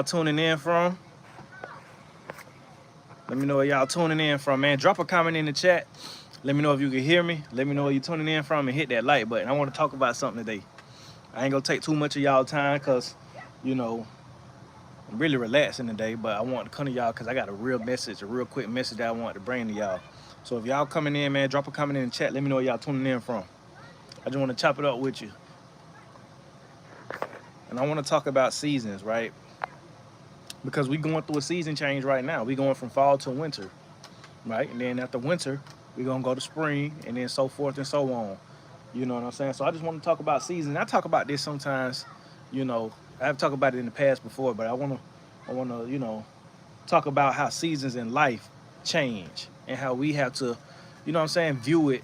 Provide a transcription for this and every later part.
tuning in from. Let me know where y'all tuning in from, man. Drop a comment in the chat. Let me know if you can hear me. Let me know where you're tuning in from and hit that like button. I want to talk about something today. I ain't gonna take too much of y'all time because, you know, I'm really relaxing today, but I want to come to y'all because I got a real message, a real quick message that I want to bring to y'all. So if y'all coming in, man, drop a comment in the chat. Let me know where y'all tuning in from. I just want to chop it up with you. And I want to talk about seasons, right? Because we going through a season change right now. We going from fall to winter, right? And then after winter, we gonna go to spring, and then so forth and so on. You know what I'm saying? So I just want to talk about seasons. I talk about this sometimes. You know, I've talked about it in the past before, but I wanna, talk about how seasons in life change and how we have to, you know what I'm saying, view it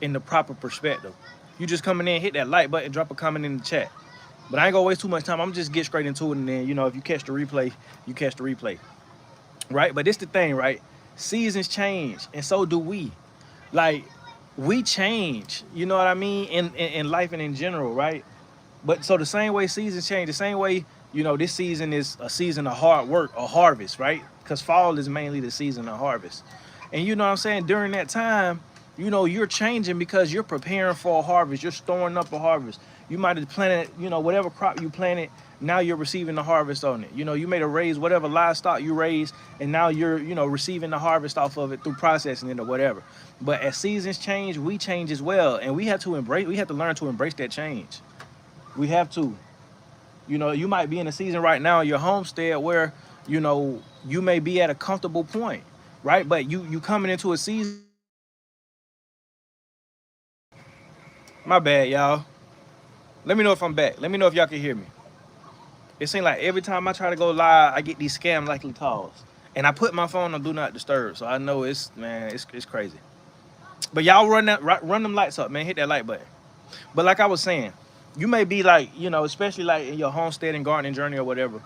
in the proper perspective. You just coming in, hit that like button, drop a comment in the chat. But I ain't gonna waste too much time. I'm just get straight into it, and then if you catch the replay, you catch the replay, right? But it's the thing, right? Seasons change, and so do we. Like we change, you know what I mean, in life and in general, right? But so the same way seasons change, the same way, this season is a season of hard work or harvest, right? Because fall is mainly the season of harvest. And you know what I'm saying? During that time, you're changing because you're preparing for a harvest. You're storing up a harvest. You might have planted, whatever crop you planted, now you're receiving the harvest on it. You made a raise, whatever livestock you raised, and now you're, receiving the harvest off of it through processing it or whatever. But as seasons change, we change as well. And we have to learn to embrace that change. We have to. You might be in a season right now in your homestead where, you may be at a comfortable point, right? But you coming into a season. My bad, y'all. Let me know if I'm back. Let me know if y'all can hear me. It seems like every time I try to go live, I get these scam likely calls. And I put my phone on do not disturb, so I know it's crazy. But y'all run them lights up, man. Hit that like button. But like I was saying, you may be like, especially like in your homestead and gardening journey or whatever,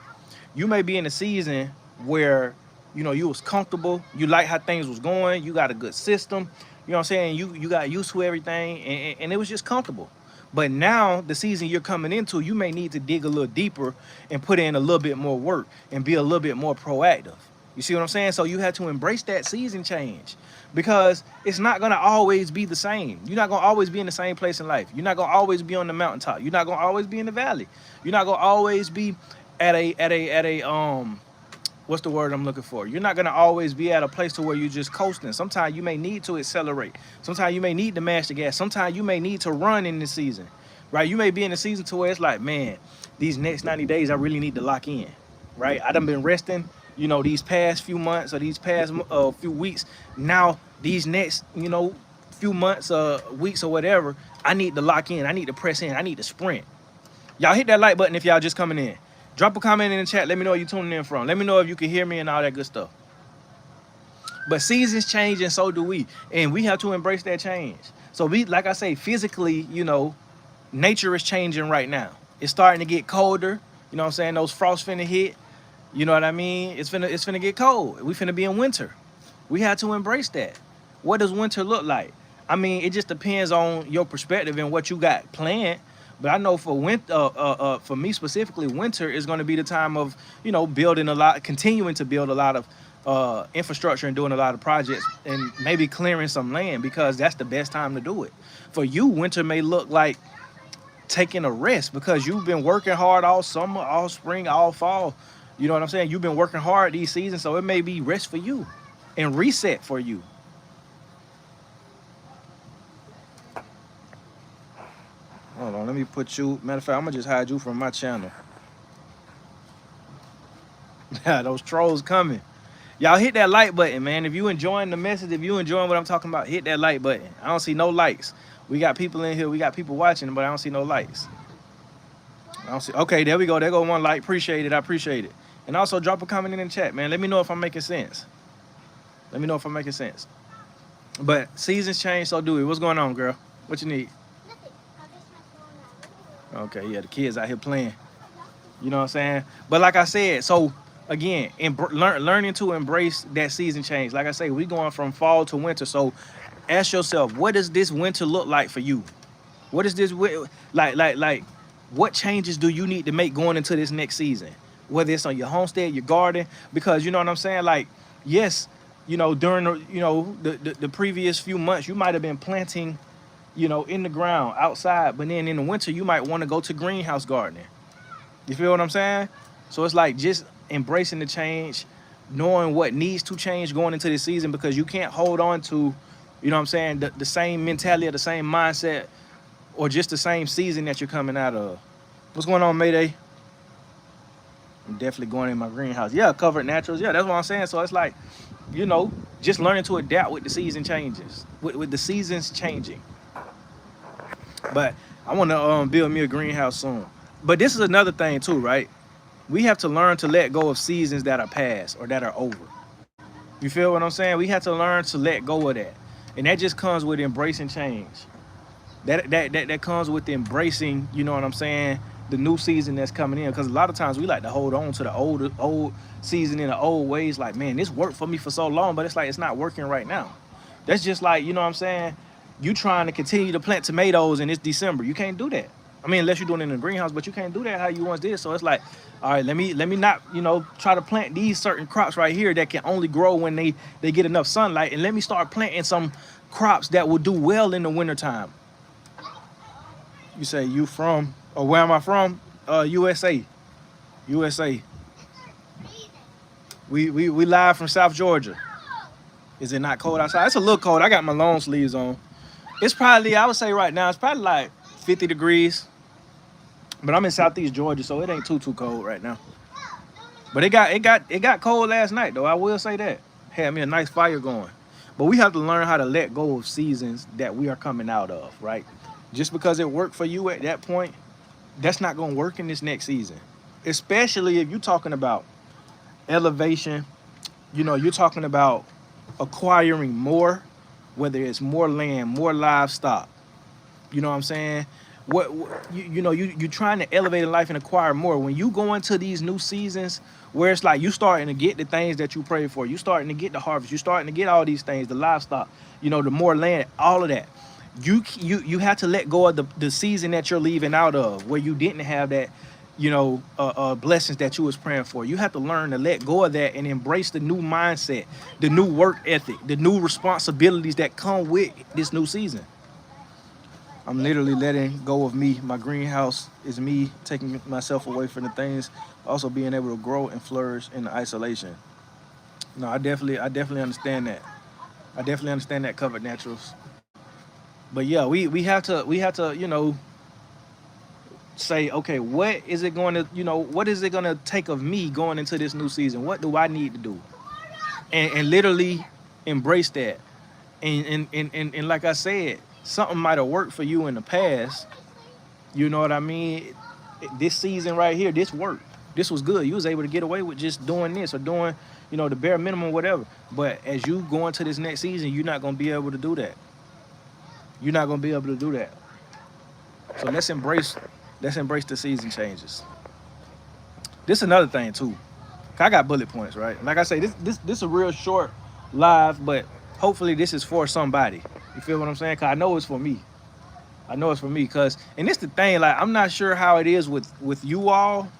you may be in a season where, you was comfortable, you like how things was going, you got a good system, you know what I'm saying? You got used to everything, and it was just comfortable. But now the season you're coming into, you may need to dig a little deeper and put in a little bit more work and be a little bit more proactive. You see what I'm saying? So you have to embrace that season change because it's not gonna always be the same. You're not gonna always be in the same place in life. You're not gonna always be on the mountaintop. You're not gonna always be in the valley. You're not gonna always be at a what's the word I'm looking for? You're not gonna always be at a place to where you're just coasting. Sometimes you may need to accelerate. Sometimes you may need to mash the gas. Sometimes you may need to run in this season, right? You may be in a season to where it's like, man, these next 90 days I really need to lock in, right? I done been resting, these past few months or these past few weeks. Now these next, few months, weeks or whatever, I need to lock in. I need to press in. I need to sprint. Y'all hit that like button if y'all just coming in. Drop a comment in the chat. Let me know where you tuning in from. Let me know if you can hear me and all that good stuff. But seasons change and so do we. And we have to embrace that change. So we, like I say, physically, nature is changing right now. It's starting to get colder. You know what I'm saying? Those frosts finna hit. You know what I mean? It's finna get cold. We finna be in winter. We have to embrace that. What does winter look like? I mean, it just depends on your perspective and what you got planned. But I know for for me specifically, winter is going to be the time of, building a lot, continuing to build a lot of infrastructure and doing a lot of projects and maybe clearing some land because that's the best time to do it. For you, winter may look like taking a rest because you've been working hard all summer, all spring, all fall. You know what I'm saying? You've been working hard these seasons, so it may be rest for you and reset for you. Hold on, let me put you. Matter of fact, I'm gonna just hide you from my channel. Yeah, those trolls coming. Y'all hit that like button, man. If you enjoying the message, if you enjoying what I'm talking about, hit that like button. I don't see no likes. We got people in here, we got people watching, but I don't see no likes. I don't see. Okay, there we go. There go one like. Appreciate it. I appreciate it. And also drop a comment in the chat, man. Let me know if I'm making sense. Let me know if I'm making sense. But seasons change, so do we. What's going on, girl? What you need? Okay, yeah, the kids out here playing. You know what I'm saying? But like I said, so again, learning to embrace that season change. Like I say, we going from fall to winter. So ask yourself, what does this winter look like for you? What is this like? What changes do you need to make going into this next season? whether it's on your homestead, your garden, because you know what I'm saying. Like, yes, during the previous few months, you might have been planting, in the ground outside, but then in the winter, you might want to go to greenhouse gardening. You feel what I'm saying? So it's like just embracing the change, knowing what needs to change going into the season, because you can't hold on to, the same mentality or the same mindset or just the same season that you're coming out of. What's going on, Mayday? I'm definitely going in my greenhouse. Yeah, covered naturals. Yeah, that's what I'm saying. So it's like, just learning to adapt with the season changes, with the seasons changing. But I want to build me a greenhouse soon. But this is another thing too, right? We have to learn to let go of seasons that are past or that are over. You feel what I'm saying? We have to learn to let go of that. And that just comes with embracing change. That comes with embracing, you know what I'm saying, the new season that's coming in. Because a lot of times we like to hold on to the old season in the old ways. Like, man, this worked for me for so long, but it's like it's not working right now. That's just like, you know what I'm saying, you trying to continue to plant tomatoes and it's December. You can't do that. I mean, unless you're doing it in the greenhouse, but you can't do that how you once did. So it's like, all right, let me not, try to plant these certain crops right here that can only grow when they get enough sunlight, and let me start planting some crops that will do well in the wintertime. You say you from, or where am I from? USA. USA. We live from South Georgia. Is it not cold outside? It's a little cold. I got my long sleeves on. It's probably, I would say right now, it's probably like 50 degrees. But I'm in Southeast Georgia, so it ain't too cold right now. But it got cold last night, though. I will say that. Had me a nice fire going. But we have to learn how to let go of seasons that we are coming out of, right? Just because it worked for you at that point, that's not going to work in this next season. Especially if you're talking about elevation, you're talking about acquiring more, whether it's more land, more livestock. You know what I'm saying? You're trying to elevate in life and acquire more. When you go into these new seasons where it's like you starting to get the things that you prayed for, you starting to get the harvest, you starting to get all these things, the livestock, the more land, all of that. You have to let go of the season that you're leaving out of, where you didn't have that, blessings that you was praying for. You have to learn to let go of that and embrace the new mindset, the new work ethic, the new responsibilities that come with this new season. I'm literally letting go of me. My greenhouse is me taking myself away from the things, also being able to grow and flourish in the isolation. No, I definitely understand that. I definitely understand that, covered naturals. But yeah, we have to say, okay, what is it going to take of me going into this new season? What do I need to do? And literally embrace that. And like I said, something might have worked for you in the past. You know what I mean? This season right here, this worked. This was good. You was able to get away with just doing this or doing, the bare minimum, whatever. But as you go into this next season, you're not going to be able to do that. You're not going to be able to do that. So let's embrace the season changes. This is another thing too. I got bullet points, right? Like I say, this is a real short live, but hopefully this is for somebody. You feel what I'm saying? Cause I know it's for me. And this the thing, like, I'm not sure how it is with you all.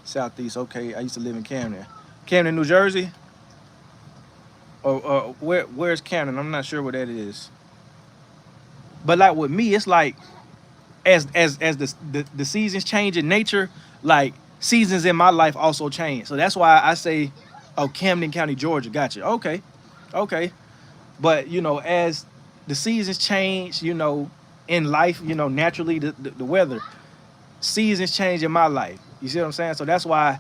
Southeast, okay. I used to live in Camden, New Jersey. Or where's Camden? I'm not sure where that is. But like with me, it's like as the seasons change in nature, like seasons in my life also change. So that's why I say, oh, Camden County, Georgia. Gotcha. Okay. But as the seasons change, in life, naturally the weather, seasons change in my life. You see what I'm saying? So that's why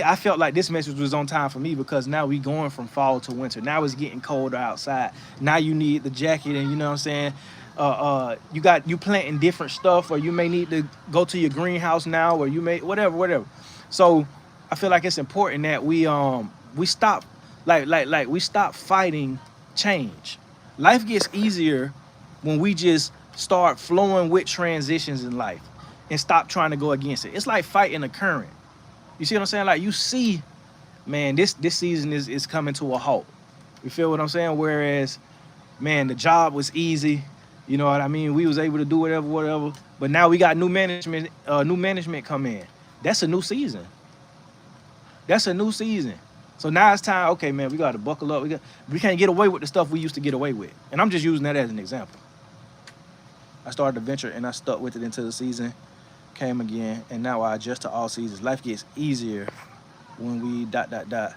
I felt like this message was on time for me, because now we going from fall to winter. Now it's getting colder outside. Now you need the jacket, and you know what I'm saying? You planting different stuff, or you may need to go to your greenhouse now, or you may whatever. So I feel like it's important that we stop we stop fighting change. Life gets easier when we just start flowing with transitions in life and stop trying to go against it. It's like fighting a current. You see what I'm saying? Like, you see, man, this season is coming to a halt. You feel what I'm saying? Whereas, man, the job was easy. You know what I mean? We was able to do whatever. But now we got new management come in. That's a new season. That's a new season. So now it's time. Okay, man, we got to buckle up. We can't get away with the stuff we used to get away with. And I'm just using that as an example. I started the venture and I stuck with it until the season came again, and now I adjust to all seasons. Life gets easier when we dot dot dot.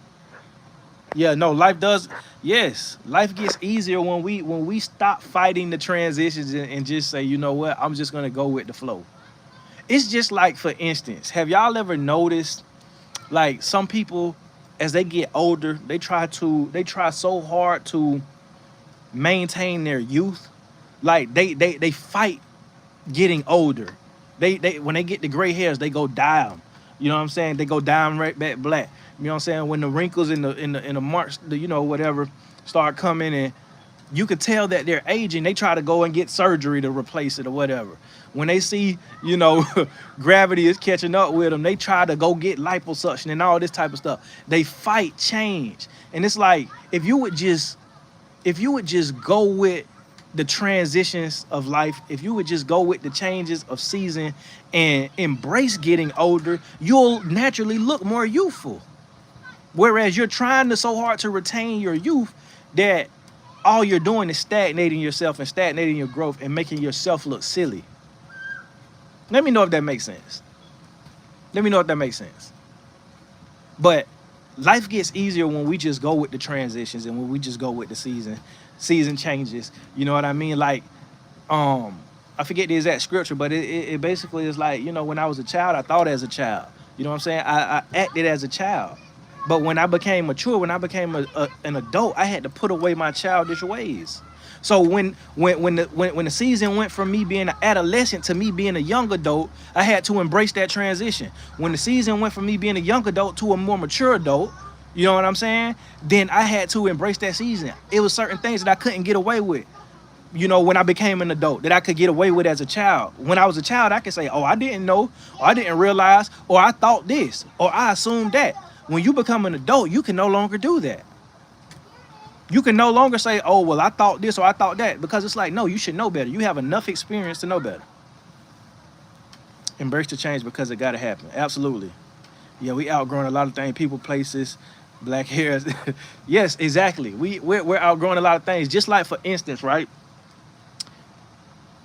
Yeah, no, life does. Yes, life gets easier when we stop fighting the transitions and just say, you know what, I'm just gonna go with the flow. It's just like, for instance, have y'all ever noticed, like, some people, as they get older, they try so hard to maintain their youth. Like, they fight getting older. They when they get the gray hairs, they go dye 'em. You know what I'm saying? They go dye 'em right back black. You know what I'm saying? When the wrinkles in the marks, you know, whatever, start coming, and you could tell that they're aging. They try to go and get surgery to replace it or whatever. When they see, you know, gravity is catching up with them, they try to go get liposuction and all this type of stuff. They fight change, and it's like, if you would just go with the transitions of life, if you would just go with the changes of season and embrace getting older, you'll naturally look more youthful. Whereas you're trying to so hard to retain your youth that all you're doing is stagnating yourself and stagnating your growth and making yourself look silly. Let me know if that makes sense. Let me know if that makes sense. But life gets easier when we just go with the transitions and when we just go with the season changes. You know what I mean? Like, I forget the exact scripture, but it basically is like, you know, when I was a child, I thought as a child. You know what I'm saying? I acted as a child. But when I became mature, when I became an adult, I had to put away my childish ways. So when the season went from me being an adolescent to me being a young adult, I had to embrace that transition. When the season went from me being a young adult to a more mature adult, you know what I'm saying? Then I had to embrace that season. It was certain things that I couldn't get away with, you know, when I became an adult, that I could get away with as a child. When I was a child, I could say, oh, I didn't know, or I didn't realize, or I thought this, or I assumed that. When you become an adult, you can no longer do that. You can no longer say, oh, well, I thought this or I thought that, because it's like, no, you should know better. You have enough experience to know better. Embrace the change because it got to happen. Absolutely. Yeah, we outgrowing a lot of things, people, places, black hairs. Yes, exactly. We're outgrowing a lot of things. Just like, for instance, right?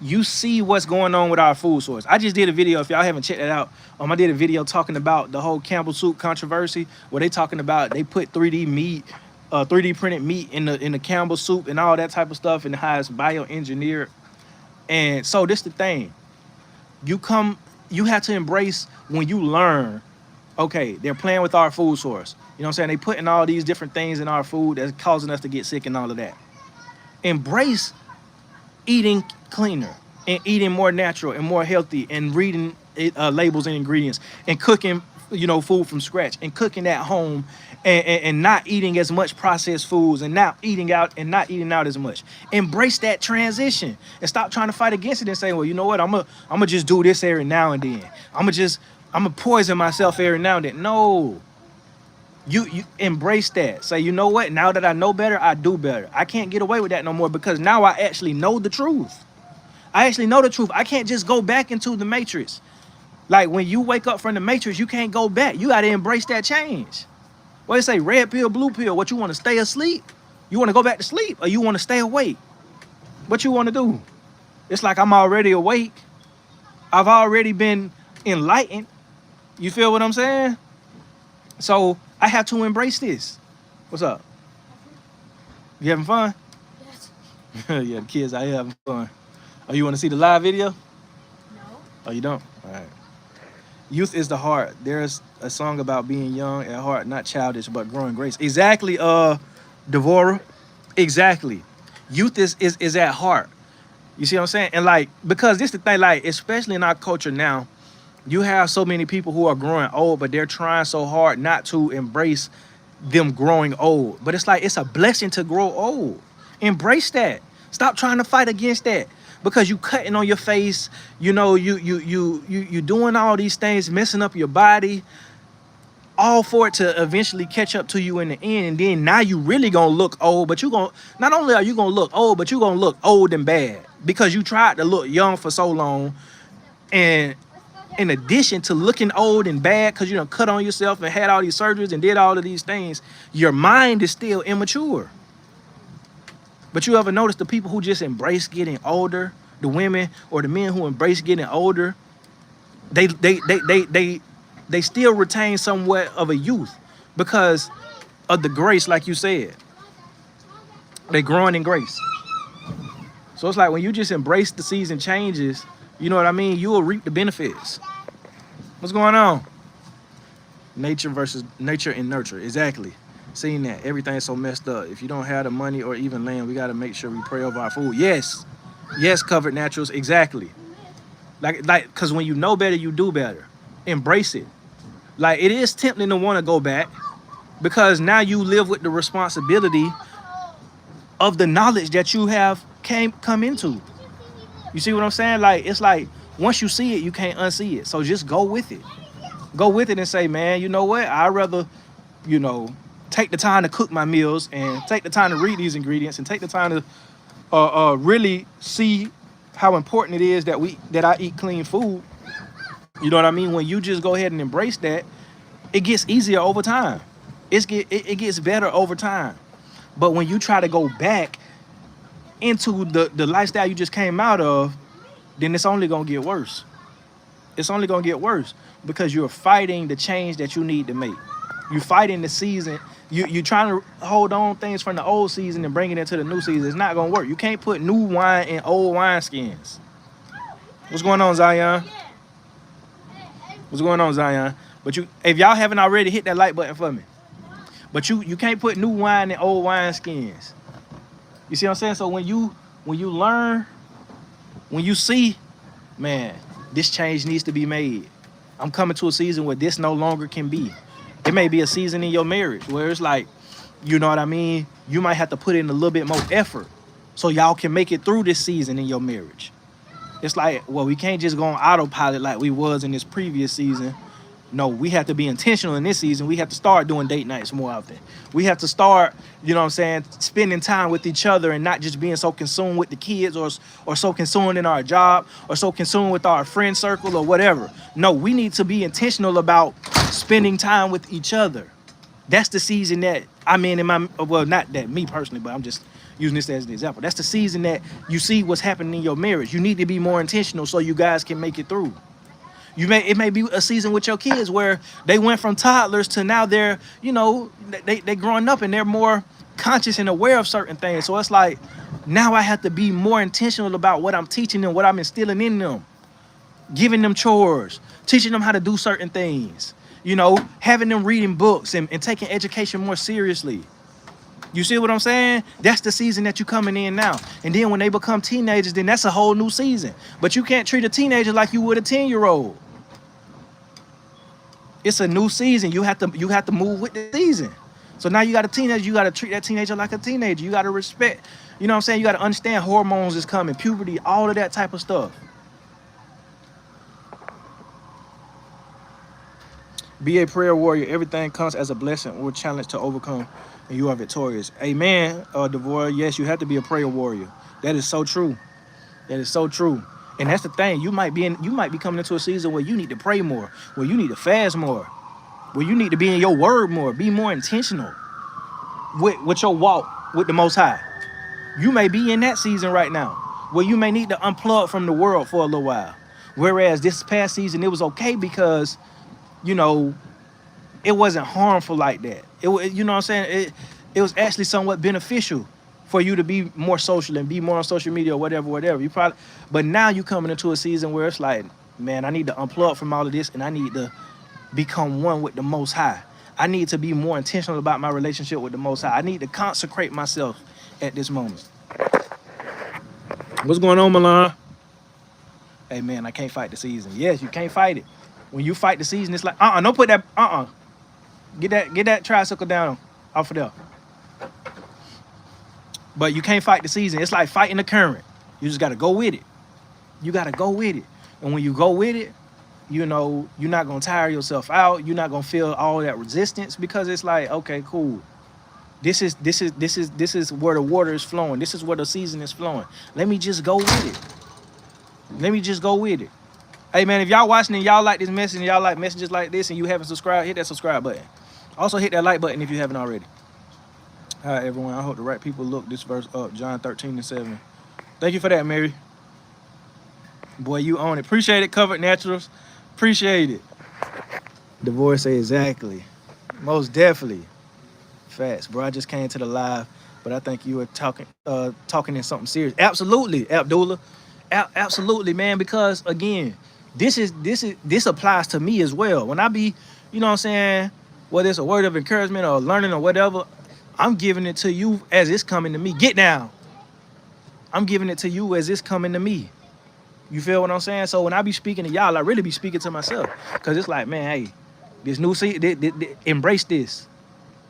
You see what's going on with our food source. I just did a video, if y'all haven't checked it out, I did a video talking about the whole Campbell soup controversy, where they talking about they put 3D printed meat in the Campbell soup and all that type of stuff, and how it's bioengineered. And so this the thing. You have to embrace when you learn, okay, they're playing with our food source. You know what I'm saying? They putting all these different things in our food that's causing us to get sick and all of that. Embrace eating cleaner and eating more natural and more healthy and reading labels and ingredients and cooking, you know, food from scratch and cooking at home and not eating as much processed foods and not eating out as much. Embrace that transition and stop trying to fight against it and say, well, you know what, I'm gonna just do this every now and then. I'm gonna poison myself every now and then. No. You embrace that. Say, you know what, now that I know better, I do better. I can't get away with that no more, because now I actually know the truth. I actually know the truth. I can't just go back into the matrix. Like, when you wake up from the matrix, you can't go back. You got to embrace that change. What they say, red pill, blue pill. What, you want to stay asleep? You want to go back to sleep, or you want to stay awake? What you want to do? It's like, I'm already awake. I've already been enlightened. You feel what I'm saying? So I have to embrace this. What's up? You having fun? Yes. Yeah, the kids out here having fun. Oh, you want to see the live video? No. Oh, you don't? All right. Youth is the heart. There's a song about being young at heart, not childish, but growing grace. Exactly, Devora. Exactly. Youth is at heart. You see what I'm saying? And like, because this the thing, like, especially in our culture now, you have so many people who are growing old, but they're trying so hard not to embrace them growing old. But it's like, it's a blessing to grow old. Embrace that. Stop trying to fight against that. Because you cutting on your face, you know, you doing all these things, messing up your body, all for it to eventually catch up to you in the end. And then now you really gonna look old, but not only are you gonna look old, but you're gonna look old and bad, because you tried to look young for so long, and in addition to looking old and bad because you done cut on yourself and had all these surgeries and did all of these things, your mind is still immature. But you ever notice the people who just embrace getting older, the women or the men who embrace getting older, they still retain somewhat of a youth because of the grace, like you said. They growing in grace. So it's like when you just embrace the season changes, you know what I mean? You will reap the benefits. What's going on? Nature versus nature and nurture. Exactly. Seeing that everything's so messed up. If you don't have the money or even land, we got to make sure we pray over our food. Yes. Yes, Covered Naturals. Exactly. Like, because when you know better, you do better. Embrace it. Like, it is tempting to want to go back because now you live with the responsibility of the knowledge that you have come into. You see what I'm saying? Like, it's like once you see it, you can't unsee it. So just go with it. Go with it and say, man, you know what? I'd rather, you know, take the time to cook my meals and take the time to read these ingredients and take the time to really see how important it is that I eat clean food. You know what I mean? When you just go ahead and embrace that, it gets easier over time. It gets better over time. But when you try to go back into the lifestyle you just came out of, then it's only gonna get worse. It's only gonna get worse because you're fighting the change that you need to make. You're fighting the season. You're trying to hold on things from the old season and bring it into the new season. It's not gonna work. You can't put new wine in old wine skins. What's going on, Zion? What's going on, Zion? But if y'all haven't already, hit that like button for me. But you can't put new wine in old wine skins. You see what I'm saying? So when you learn, when you see, man, this change needs to be made. I'm coming to a season where this no longer can be. It may be a season in your marriage where it's like, you know what I mean? You might have to put in a little bit more effort so y'all can make it through this season in your marriage. It's like, well, we can't just go on autopilot like we was in this previous season. No, we have to be intentional in this season. We have to start doing date nights more often. We have to start, you know what I'm saying, spending time with each other and not just being so consumed with the kids or so consumed in our job or so consumed with our friend circle or whatever. No, we need to be intentional about spending time with each other. That's the season that I'm in well, not that me personally, but I'm just using this as an example. That's the season that you see what's happening in your marriage. You need to be more intentional so you guys can make it through. It may be a season with your kids where they went from toddlers to now they're, you know, they growing up and they're more conscious and aware of certain things. So it's like, now I have to be more intentional about what I'm teaching them, what I'm instilling in them, giving them chores, teaching them how to do certain things, you know, having them reading books and taking education more seriously. You see what I'm saying? That's the season that you're coming in now. And then when they become teenagers, then that's a whole new season. But you can't treat a teenager like you would a 10-year-old. It's a new season. You have to move with the season. So now you got a teenager, you got to treat that teenager like a teenager. You got to respect, you know what I'm saying? You got to understand hormones is coming, puberty, all of that type of stuff. Be a prayer warrior. Everything comes as a blessing or challenge to overcome, and you are victorious. Amen, Devorah. Yes, you have to be a prayer warrior. That is so true. That is so true. And that's the thing. You might be coming into a season where you need to pray more, where you need to fast more, where you need to be in your word more, be more intentional with your walk with the Most High. You may be in that season right now where you may need to unplug from the world for a little while. Whereas this past season, it was okay because, you know, it wasn't harmful like that. You know what I'm saying? It was actually somewhat beneficial for you to be more social and be more on social media or whatever. But now you coming into a season where it's like, man, I need to unplug from all of this and I need to become one with the Most High. I need to be more intentional about my relationship with the Most High. I need to consecrate myself at this moment. What's going on, Milan? Hey, man, I can't fight the season. Yes, you can't fight it. When you fight the season, it's like, don't put that, Get that tricycle down off of there. But you can't fight the season. It's like fighting the current. You just got to go with it. You got to go with it. And when you go with it, you know, you're not going to tire yourself out. You're not going to feel all that resistance because it's like, okay, cool. This is where the water is flowing. This is where the season is flowing. Let me just go with it. Let me just go with it. Hey man, if y'all watching and y'all like this message and y'all like messages like this and you haven't subscribed, hit that subscribe button. Also hit that like button if you haven't already. All right, everyone. I hope the right people look this verse up. John 13:7. Thank you for that, Mary. Boy, you own it. Appreciate it, Covered Naturals. Appreciate it. Divorce say exactly. Most definitely. Facts, bro. I just came to the live, but I think you were talking in something serious. Absolutely, Abdullah. Absolutely, man. Because again, this applies to me as well. When I be, you know what I'm saying, whether it's a word of encouragement or learning or whatever, I'm giving it to you as it's coming to me. Get down. I'm giving it to you as it's coming to me. You feel what I'm saying? So when I be speaking to y'all, I really be speaking to myself. Cause it's like, man, hey, this new season, embrace this.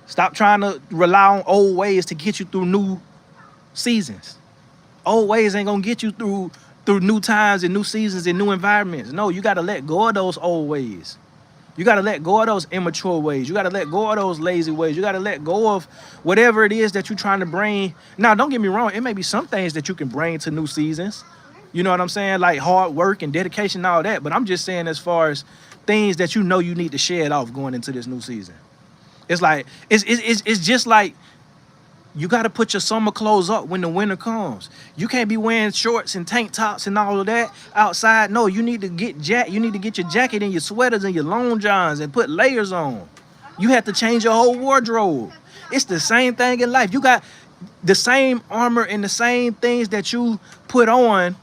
Stop trying to rely on old ways to get you through new seasons. Old ways ain't gonna get you through new times and new seasons and new environments. No, you gotta let go of those old ways. You gotta let go of those immature ways. You gotta let go of those lazy ways. You gotta let go of whatever it is that you're trying to bring. Now, don't get me wrong, it may be some things that you can bring to new seasons. You know what I'm saying? Like hard work and dedication and all that. But I'm just saying as far as things that you know you need to shed off going into this new season. It's like, it's just like you got to put your summer clothes up when the winter comes. You can't be wearing shorts and tank tops and all of that outside. No, you need to get you need to get your jacket and your sweaters and your long johns and put layers on. You have to change your whole wardrobe. It's the same thing in life. You got the same armor and the same things that you put on,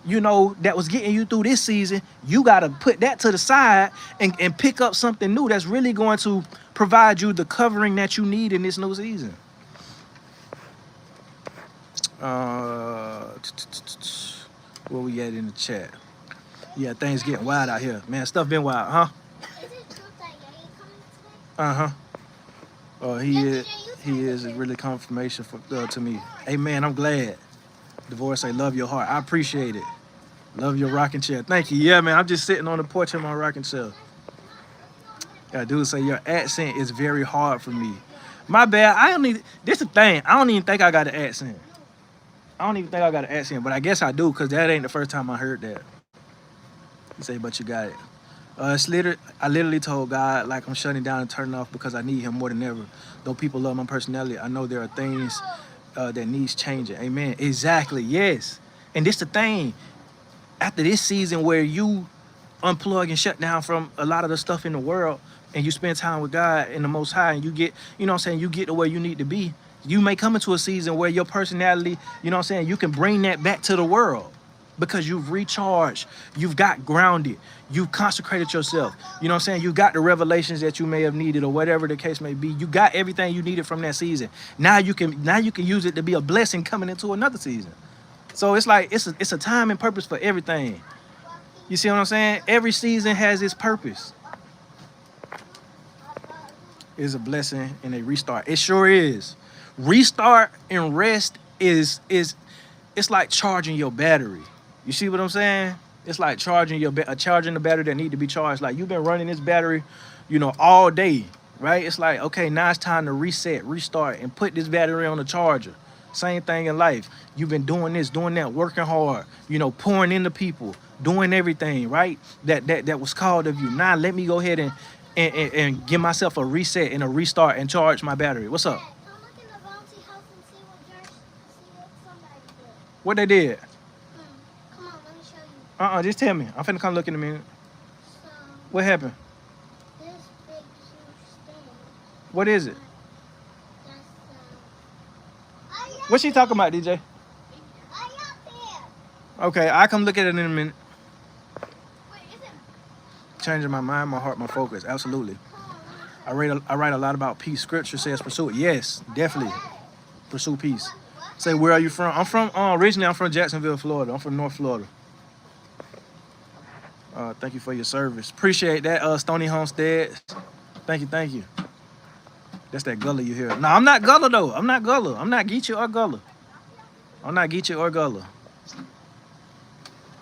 you know, that was getting you through this season. You got to put that to the side and pick up something new that's really going to provide you the covering that you need in this new season. Where we at in the chat? Yeah, things getting wild out here. Man, stuff been wild, huh? Is it true that Yay coming today? Uh-huh. He is really confirmation for to me. Hey man, I'm glad. Divorce say love your heart. I appreciate it. Love your rocking chair. Thank you. Yeah, man, I'm just sitting on the porch in my rocking chair. Got dude say your accent is very hard for me. My bad. I don't need this the thing. I don't even think I got an accent. I don't even think I got an accent, but I guess I do, because that ain't the first time I heard that. You say, but you got it. I literally told God, like, I'm shutting down and turning off because I need him more than ever. Though people love my personality, I know there are things that needs changing. Amen. Exactly. Yes. And this the thing. After this season where you unplug and shut down from a lot of the stuff in the world and you spend time with God and the Most High and you get, you know what I'm saying, you get to where you need to be, you may come into a season where your personality, you know what I'm saying, you can bring that back to the world because you've recharged, you've got grounded, you've consecrated yourself. You know what I'm saying? You got the revelations that you may have needed or whatever the case may be. You got everything you needed from that season. Now you can use it to be a blessing coming into another season. So it's like it's a time and purpose for everything. You see what I'm saying? Every season has its purpose. It's a blessing and a restart. It sure is. Restart and rest is it's like charging your battery. You see what I'm saying? It's like charging charging the battery that need to be charged. Like you've been running this battery, you know, all day, right? It's like, okay, now it's time to reset, restart, and put this battery on the charger. Same thing in life. You've been doing this, doing that, working hard, you know, pouring into people, doing everything, right? That was called of you. Now let me go ahead and give myself a reset and a restart and charge my battery. What's up? What they did? Come on, let me show you. Just tell me. I'm finna come look in a minute. So, What happened? this big huge thing. What is it? That's What's she talking about, DJ? I up here. Okay, I come look at it in a minute. Wait, is it? Changing my mind, my heart, my focus. Absolutely. Come on, let me show you. I write a lot about peace. Scripture says pursue it. Yes, definitely. Pursue peace. Say, where are you from? I'm from, originally I'm from Jacksonville, Florida. I'm from North Florida. Thank you for your service. Appreciate that, Stony Homestead. Thank you. That's that Gullah you hear. No, I'm not Gullah though. I'm not Gullah. I'm not Geechee or Gullah. I'm not Geechee or Gullah.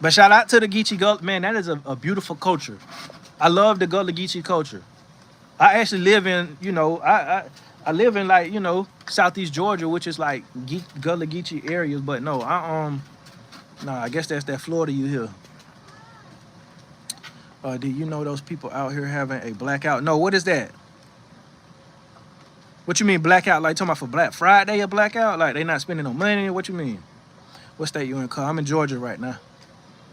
But shout out to the Geechee Gullah. Man, that is a beautiful culture. I love the Gullah Geechee culture. I actually live in, you know, I live in like, you know, Southeast Georgia, which is like Gullah Geechee areas, but no, I guess that's that Florida you hear. Do you know those people out here having a blackout? No, what is that? What you mean blackout? Like talking about for Black Friday a blackout? Like they not spending no money? What you mean? What state you in, Carl? I'm in Georgia right now.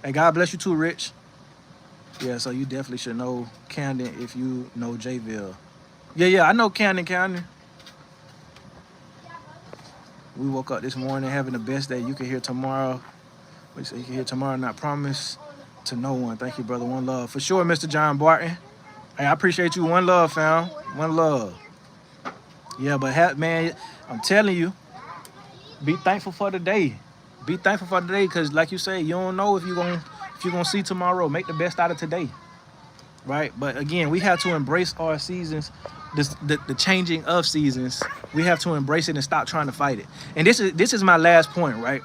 Hey, God bless you too, Rich. Yeah, so you definitely should know Camden if you know Jayville. Yeah, I know Camden County. We woke up this morning having the best day. You can hear tomorrow. We say you can hear tomorrow, not promise to no one. Thank you, brother. One love. For sure, Mr. John Barton. Hey, I appreciate you. One love, fam. One love. Yeah, but man, I'm telling you, be thankful for the day. Be thankful for the day, because like you say, you don't know if you're gonna see tomorrow. Make the best out of today. Right? But again, we have to embrace our seasons, the changing of seasons. We have to embrace it and stop trying to fight it. And this is my last point, right?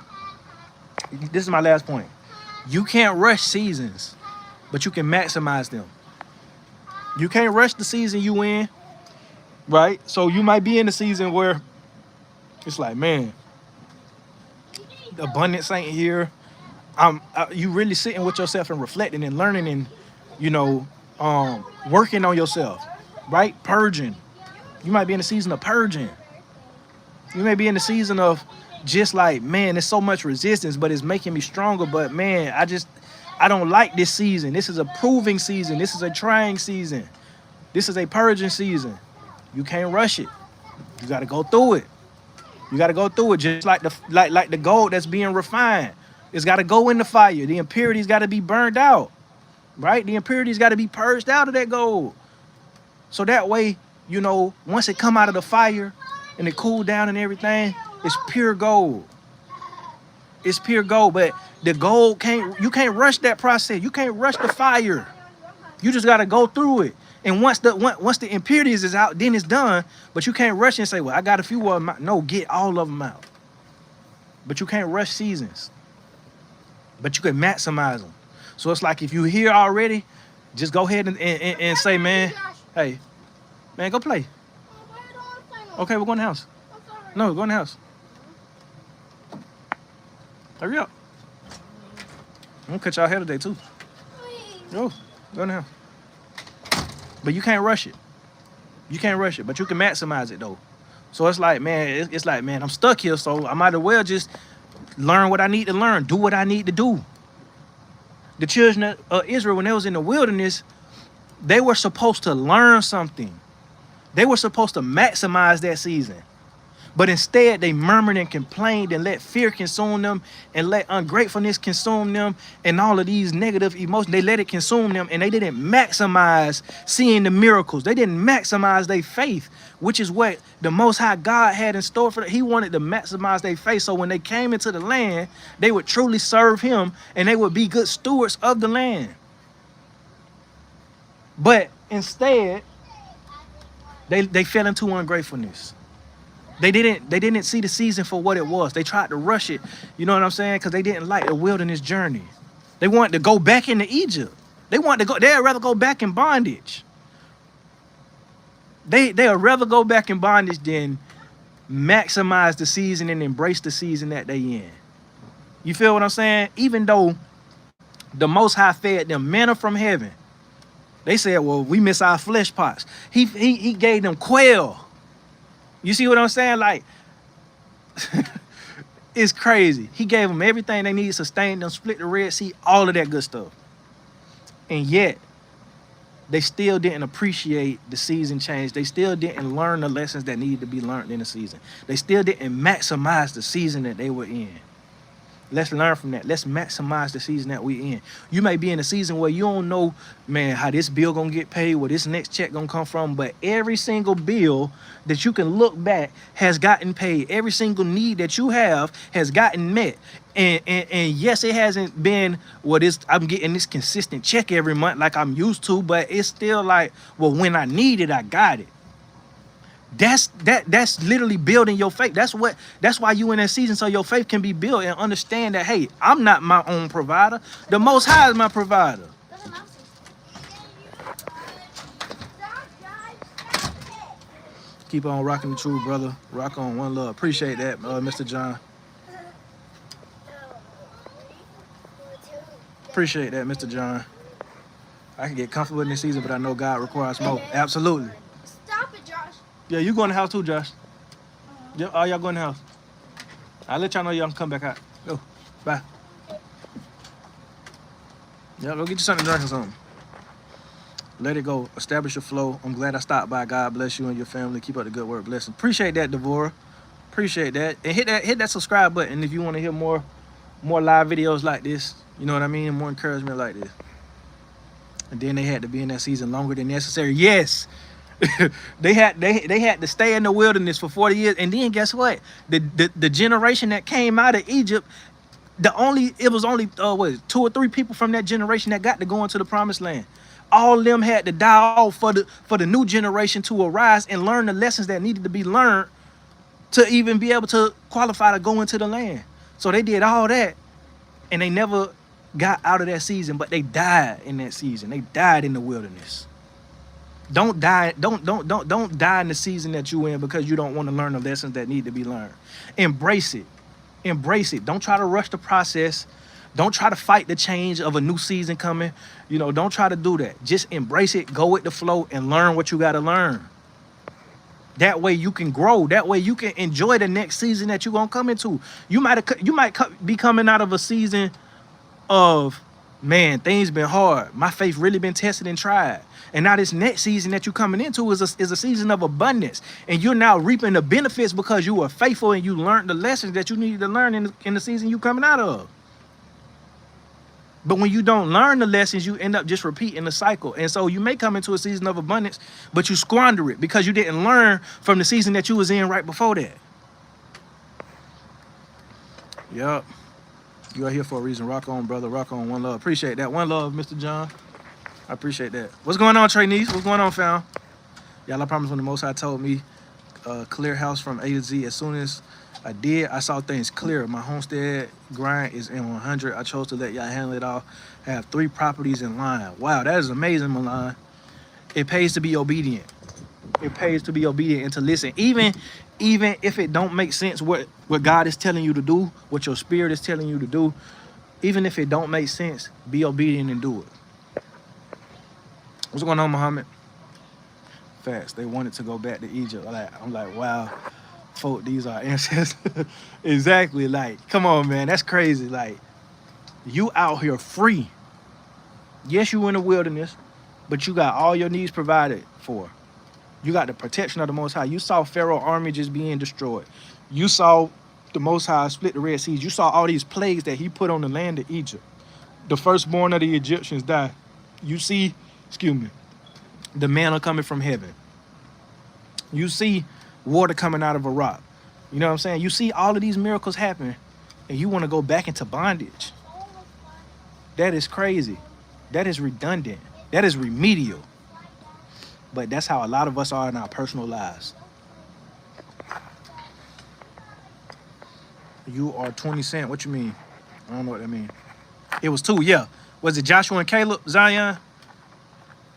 This is my last point. You can't rush seasons, but you can maximize them. You can't rush the season you in, right? So you might be in a season where it's like, man, the abundance ain't here. You really sitting with yourself and reflecting and learning and, working on yourself, right? Purging. You might be in a season of purging. You may be in the season of just like, man, there's so much resistance, but it's making me stronger. But man, I don't like this season. This is a proving season. This is a trying season. This is a purging season. You can't rush it. You got to go through it. You got to go through it, just like the gold that's being refined. It's got to go in the fire. The impurities got to be burned out, right? The impurities got to be purged out of that gold. So that way, once it come out of the fire and it cool down and everything, it's pure gold. It's pure gold, but the gold you can't rush that process. You can't rush the fire. You just got to go through it. And once the impurities is out, then it's done. But you can't rush and say, well, I got a few of them out. No, get all of them out. But you can't rush seasons. But you can maximize them. So it's like if you're here already, just go ahead and say, man, hey, man, go play. Okay, we're going to the house. No, we're going to the house. Hurry up. I'm going to cut y'all hair today, too. Go in the house. But you can't rush it. You can't rush it, but you can maximize it, though. So it's like, man, I'm stuck here, so I might as well just learn what I need to learn, do what I need to do. The children of Israel, when they was in the wilderness, they were supposed to learn something. They were supposed to maximize that season. But instead, they murmured and complained and let fear consume them and let ungratefulness consume them and all of these negative emotions. They let it consume them, and they didn't maximize seeing the miracles. They didn't maximize their faith, which is what the Most High God had in store for them. He wanted to maximize their faith, so when they came into the land, they would truly serve him and they would be good stewards of the land. But instead, they fell into ungratefulness. They didn't see the season for what it was. They tried to rush it, you know what I'm saying? Because they didn't like the wilderness journey. They wanted to go back into Egypt. They'd rather go back in bondage. They'd rather go back in bondage than maximize the season and embrace the season that they in. You feel what I'm saying? Even though the Most High fed them manna from heaven, they said, well, we miss our flesh pots. He gave them quail. You see what I'm saying? Like, it's crazy. He gave them everything they needed, sustained them, split the Red Sea, all of that good stuff. And yet, they still didn't appreciate the season change. They still didn't learn the lessons that needed to be learned in the season. They still didn't maximize the season that they were in. Let's learn from that. Let's maximize the season that we in. You may be in a season where you don't know, man, how this bill gonna get paid, where this next check gonna come from, but every single bill that you can look back has gotten paid. Every single need that you have has gotten met. And yes, it hasn't been I'm getting this consistent check every month like I'm used to, but it's still like, well, when I need it, I got it. That's literally building your faith. That's why you in that season, so your faith can be built and understand that, hey, I'm not my own provider. The Most High is my provider. Keep on rocking the truth, brother. Rock on, one love. Appreciate that, Mr. John. Appreciate that, Mr. John. I can get comfortable in this season, but I know God requires more. Absolutely. Stop it, Josh. Yeah, you go in the house too, Josh. Yeah, all y'all go in the house. I'll let y'all know y'all can come back out. Go. Bye. Yeah, go get you something to drink or something. Let it go. Establish your flow. I'm glad I stopped by. God bless you and your family. Keep up the good work. Blessing. Appreciate that, Devorah. Appreciate that. And hit that subscribe button if you want to hear more live videos like this. You know what I mean? More encouragement like this. And then they had to be in that season longer than necessary. Yes. they had to stay in the wilderness for 40 years. And then guess what? The generation that came out of Egypt, it was only 2 or 3 people from that generation that got to go into the promised land. All of them had to die off for the new generation to arise and learn the lessons that needed to be learned to even be able to qualify to go into the land. So they did all that, and they never got out of that season, but they died in that season. They died in the wilderness. Don't die in the season that you're in because you don't want to learn the lessons that need to be learned. Embrace it. Embrace it. Don't try to rush the process. Don't try to fight the change of a new season coming. You know, don't try to do that. Just embrace it, go with the flow, and learn what you got to learn. That way you can grow. That way you can enjoy the next season that you're going to come into. You might be coming out of a season of, man, things been hard. My faith really been tested and tried. And now this next season that you're coming into is a season of abundance. And you're now reaping the benefits because you were faithful and you learned the lessons that you needed to learn in the season you coming out of. But when you don't learn the lessons, you end up just repeating the cycle. And so you may come into a season of abundance, but you squander it because you didn't learn from the season that you was in right before that. Yep. You are here for a reason. Rock on, brother. Rock on. One love. Appreciate that. One love, Mr. John. I appreciate that. What's going on, Trey Niece? What's going on, fam? Y'all, I promise when the Most High told me clear house from A to Z, as soon as I did, I saw things clear. My homestead grind is in 100. I chose to let y'all handle it all. I have 3 properties in line. Wow, that is amazing, Milan. It pays to be obedient. It pays to be obedient and to listen. Even if it don't make sense what God is telling you to do, what your spirit is telling you to do, even if it don't make sense, be obedient and do it. What's going on, Muhammad? Facts. They wanted to go back to Egypt. I'm like, wow. Folk, these are ancestors. Exactly. Like, come on, man. That's crazy. Like, you out here free. Yes, you in the wilderness, but you got all your needs provided for. You got the protection of the Most High. You saw Pharaoh's army just being destroyed. You saw the Most High split the Red Seas. You saw all these plagues that he put on the land of Egypt. The firstborn of the Egyptians died. You see, the manna coming from heaven. You see water coming out of a rock. You know what I'm saying? You see all of these miracles happen, and you want to go back into bondage. That is crazy. That is redundant. That is remedial. But that's how a lot of us are in our personal lives. You are 20 cent. What you mean? I don't know what that means. It was 2, yeah. Was it Joshua and Caleb, Zion?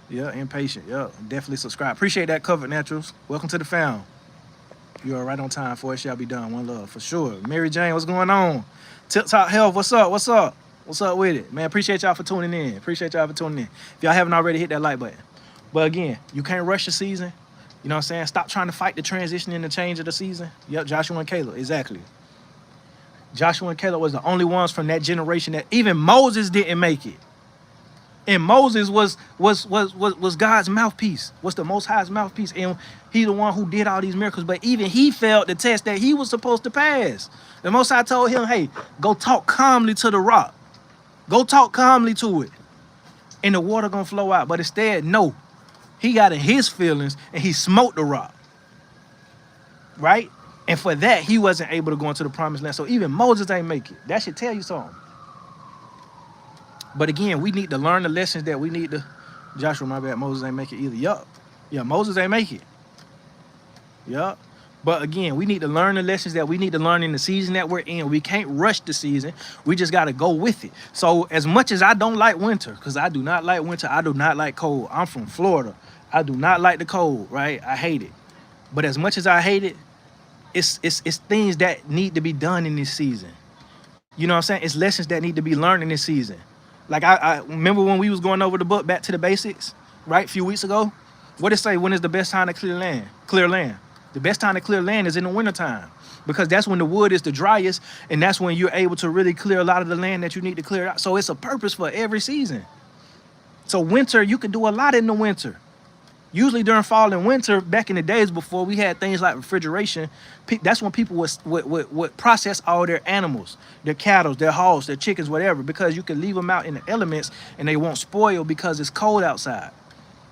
Yeah, impatient. Yeah, definitely subscribe. Appreciate that, Covered Naturals. Welcome to the fam. You are right on time for it. Shall be done. One love, for sure. Mary Jane, what's going on? Tip Top Health, what's up? What's up? What's up with it? Man, appreciate y'all for tuning in. Appreciate y'all for tuning in. If y'all haven't already, hit that like button. But again, you can't rush the season. You know what I'm saying? Stop trying to fight the transition and the change of the season. Yep, Joshua and Caleb, exactly. Joshua and Caleb was the only ones from that generation that even Moses didn't make it. And Moses was God's mouthpiece, was the Most High's mouthpiece. And he the one who did all these miracles. But even he failed the test that he was supposed to pass. The Most High told him, hey, go talk calmly to the rock. Go talk calmly to it. And the water gonna flow out. But instead, no. He got in his feelings and he smoked the rock. Right? And for that, he wasn't able to go into the promised land. So even Moses ain't make it. That should tell you something. But again, we need to learn the lessons that we need to. Joshua, my bad, Moses ain't make it either. Yup. Yeah, Moses ain't make it. Yup. But again, we need to learn the lessons that we need to learn in the season that we're in. We can't rush the season. We just got to go with it. So as much as I don't like winter, because I do not like winter, I do not like cold. I'm from Florida. I do not like the cold, right? I hate it. But as much as I hate it, it's things that need to be done in this season. You know what I'm saying? It's lessons that need to be learned in this season. Like I remember when we was going over the book back to the basics, right? A few weeks ago. What it say? When is the best time to clear land? Clear land. The best time to clear land is in the wintertime because that's when the wood is the driest and that's when you're able to really clear a lot of the land that you need to clear out. So it's a purpose for every season. So winter, you can do a lot in the winter. Usually during fall and winter, back in the days before we had things like refrigeration, that's when people would process all their animals, their cattle, their hogs, their chickens, whatever, because you can leave them out in the elements and they won't spoil because it's cold outside.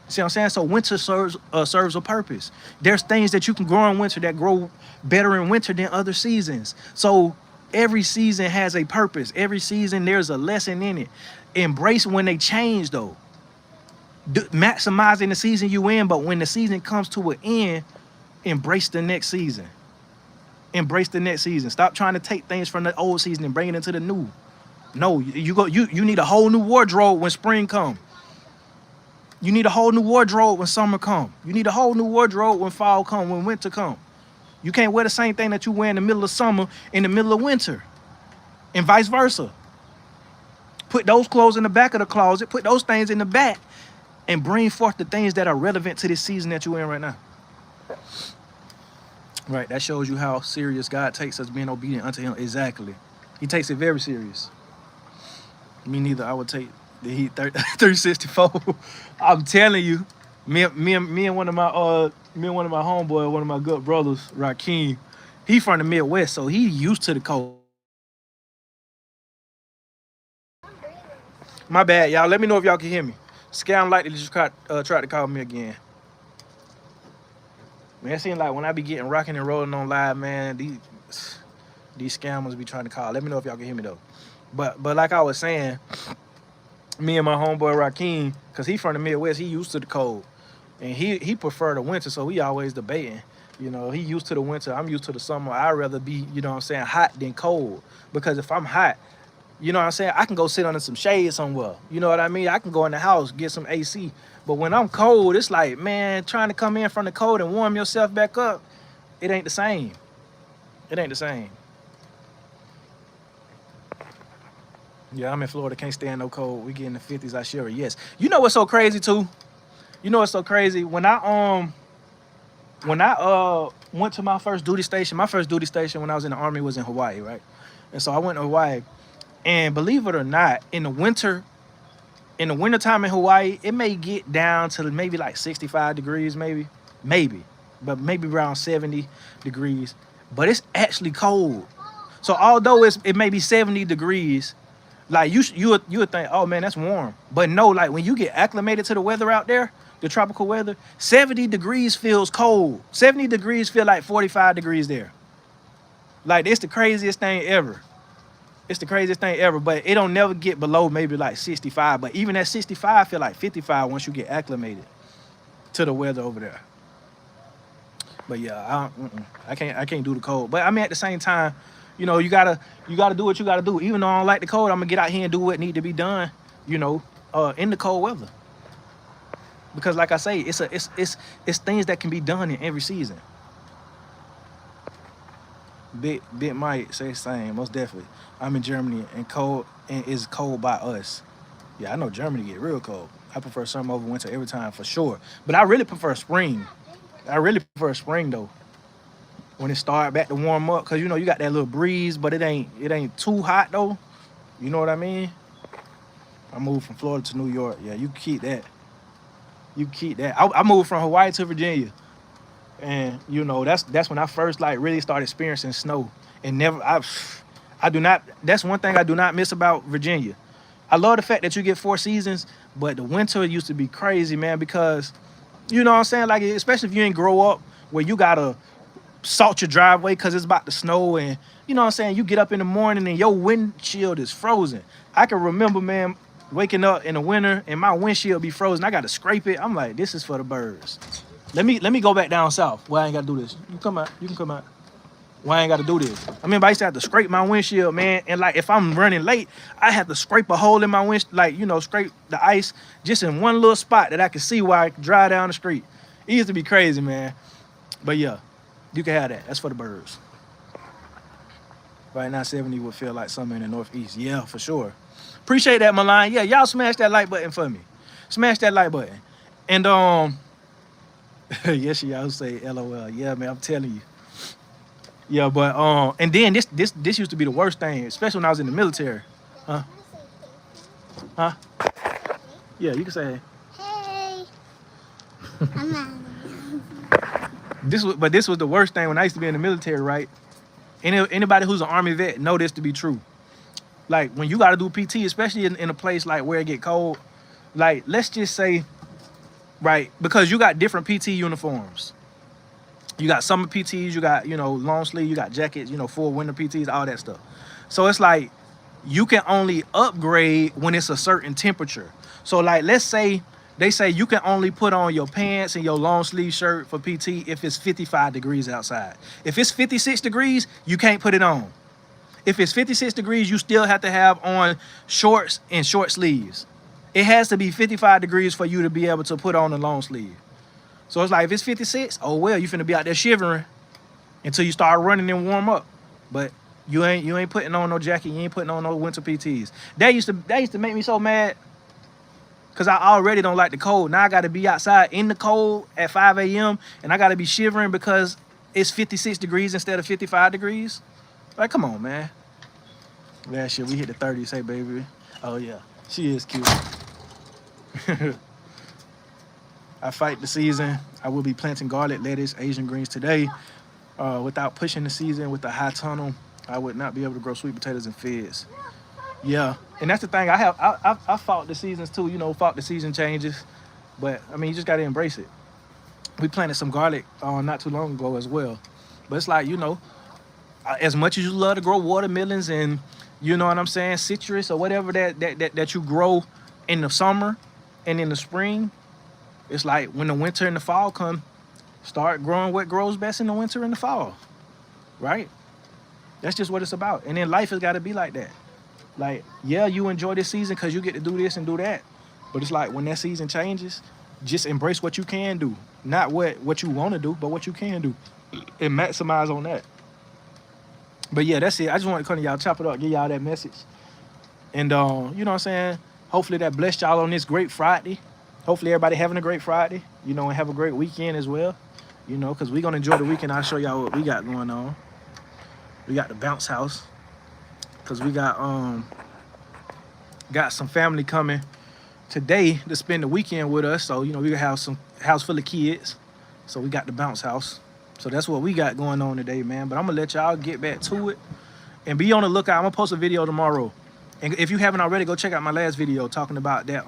See what I'm saying? So winter serves a purpose. There's things that you can grow in winter that grow better in winter than other seasons. So every season has a purpose. Every season there's a lesson in it. Embrace when they change though. Maximizing the season you in, but when the season comes to an end, embrace the next season. Embrace the next season. Stop trying to take things from the old season and bring it into the new. No, you need a whole new wardrobe when spring comes. You need a whole new wardrobe when summer come. You need a whole new wardrobe when fall come, when winter come. You can't wear the same thing that you wear in the middle of summer in the middle of winter, and vice versa. Put those clothes in the back of the closet, put those things in the back, and bring forth the things that are relevant to this season that you're in right now. Right, that shows you how serious God takes us being obedient unto him. Exactly. He takes it very serious. Me neither. I would take the Heat 364. I'm telling you, me and one of my homeboy, one of my good brothers, Rakeem, he from the Midwest, so he used to the cold. My bad, y'all. Let me know if y'all can hear me. Scam likely just tried to call me again. Man, it seems like when I be getting rocking and rolling on live, man, these scammers be trying to call. Let me know if y'all can hear me though. But like I was saying, me and my homeboy Rakeem, cause he from the Midwest, he used to the cold, and he prefer the winter, so we always debating. You know, he used to the winter, I'm used to the summer. I'd rather be, you know what I'm saying, hot than cold, because if I'm hot, you know what I'm saying, I can go sit under some shade somewhere. You know what I mean? I can go in the house, get some AC. But when I'm cold, it's like, man, trying to come in from the cold and warm yourself back up, it ain't the same. It ain't the same. Yeah, I'm in Florida, can't stand no cold. We get in the 50s, I sure, yes. You know what's so crazy too? You know what's so crazy? When I went to my first duty station when I was in the Army was in Hawaii, right? And so I went to Hawaii, and believe it or not, in the wintertime in Hawaii, it may get down to maybe like 65 degrees, maybe, but maybe around 70 degrees. But it's actually cold. So although it may be 70 degrees, like you would think, oh man, that's warm. But no, like when you get acclimated to the weather out there, the tropical weather, 70 degrees feels cold. 70 degrees feel like 45 degrees there. Like it's the craziest thing ever. It's the craziest thing ever, but it don't never get below maybe like 65. But even at 65, feel like 55 once you get acclimated to the weather over there. But yeah, I can't do the cold. But I mean, at the same time, you know, you gotta do what you gotta do. Even though I don't like the cold, I'm gonna get out here and do what need to be done. You know, in the cold weather. Because like I say, it's things that can be done in every season. Big Mike say the same, most definitely. I'm in Germany and it's cold by us. Yeah, I know Germany get real cold. I prefer summer over winter every time for sure. But I really prefer spring. I really prefer spring though. When it start back to warm up, cause you know you got that little breeze, but it ain't too hot though. You know what I mean? I moved from Florida to New York. Yeah, you keep that. I moved from Hawaii to Virginia. And you know, that's when I first like really started experiencing snow. And that's one thing I do not miss about Virginia. I love the fact that you get 4 seasons, but the winter used to be crazy, man, because you know what I'm saying? Like, especially if you ain't grow up where you gotta salt your driveway because it's about to snow, and you know what I'm saying, you get up in the morning and your windshield is frozen. I can remember, man, waking up in the winter and my windshield be frozen. I gotta scrape it. I'm like, this is for the birds. Let me go back down south where I ain't gotta do this. You can come out. Why I ain't gotta do this? I mean, I used to have to scrape my windshield, man. And like, if I'm running late, I have to scrape a hole in my windshield, like, you know, scrape the ice just in one little spot that I can see while I drive down the street. It used to be crazy, man. But yeah, you can have that. That's for the birds. Right now, 70 would feel like summer in the Northeast. Yeah, for sure. Appreciate that, Milan. Yeah, y'all smash that like button for me. Smash that like button. And yes, y'all say LOL. Yeah, man, I'm telling you. Yeah, but and then this used to be the worst thing, especially when I was in the military. Huh? Huh? Yeah, you can say Hey. I'm not. this was the worst thing when I used to be in the military, right? Anybody who's an Army vet know this to be true. Like when you got to do PT, especially in a place like where it get cold, like let's just say, right, because you got different PT uniforms. You got summer PTs, you got, long sleeve, you got jackets, full winter PTs, all that stuff. So it's like you can only upgrade when it's a certain temperature. So like let's say they say you can only put on your pants and your long sleeve shirt for PT if it's 55 degrees outside. If it's 56 degrees, you can't put it on. If it's 56 degrees, you still have to have on shorts and short sleeves. It has to be 55 degrees for you to be able to put on a long sleeve. So it's like if it's 56, oh well, you finna be out there shivering until you start running and warm up. But you ain't putting on no jacket, you ain't putting on no winter PTs. That used to make me so mad because I already don't like the cold. Now I gotta be outside in the cold at 5 a.m. and I gotta be shivering because it's 56 degrees instead of 55 degrees. Like, come on, man. Yeah, shit, we hit the 30s. Hey, baby. Oh, yeah. She is cute. I fight the season. I will be planting garlic, lettuce, Asian greens today. Without pushing the season with the high tunnel, I would not be able to grow sweet potatoes and feds. Yeah, and that's the thing. I fought the seasons too. Fought the season changes. But, I mean, you just got to embrace it. We planted some garlic not too long ago as well. But it's like, as much as you love to grow watermelons and you know what I'm saying, citrus or whatever that you grow in the summer and in the spring, it's like when the winter and the fall come, start growing what grows best in the winter and the fall, right? That's just what it's about. And then life has got to be like that. Like, yeah, you enjoy this season because you get to do this and do that, but it's like when that season changes, just embrace what you can do, not what you want to do, but what you can do, and maximize on that. But yeah, that's it. I just want to come to y'all, chop it up, give y'all that message. And, you know what I'm saying? Hopefully that blessed y'all on this great Friday. Hopefully everybody having a great Friday, and have a great weekend as well. Because we're going to enjoy the weekend. I'll show y'all what we got going on. We got the bounce house. Because we got some family coming today to spend the weekend with us. So, we going to have some house full of kids. So we got the bounce house. So that's what we got going on today, man. But I'm going to let y'all get back to it. And be on the lookout. I'm going to post a video tomorrow. And if you haven't already, go check out my last video talking about that,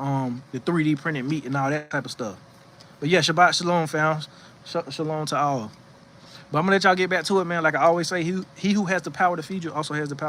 the 3D printed meat and all that type of stuff. But yeah, Shabbat Shalom, fam. Shalom to all. But I'm going to let y'all get back to it, man. Like I always say, he who has the power to feed you also has the power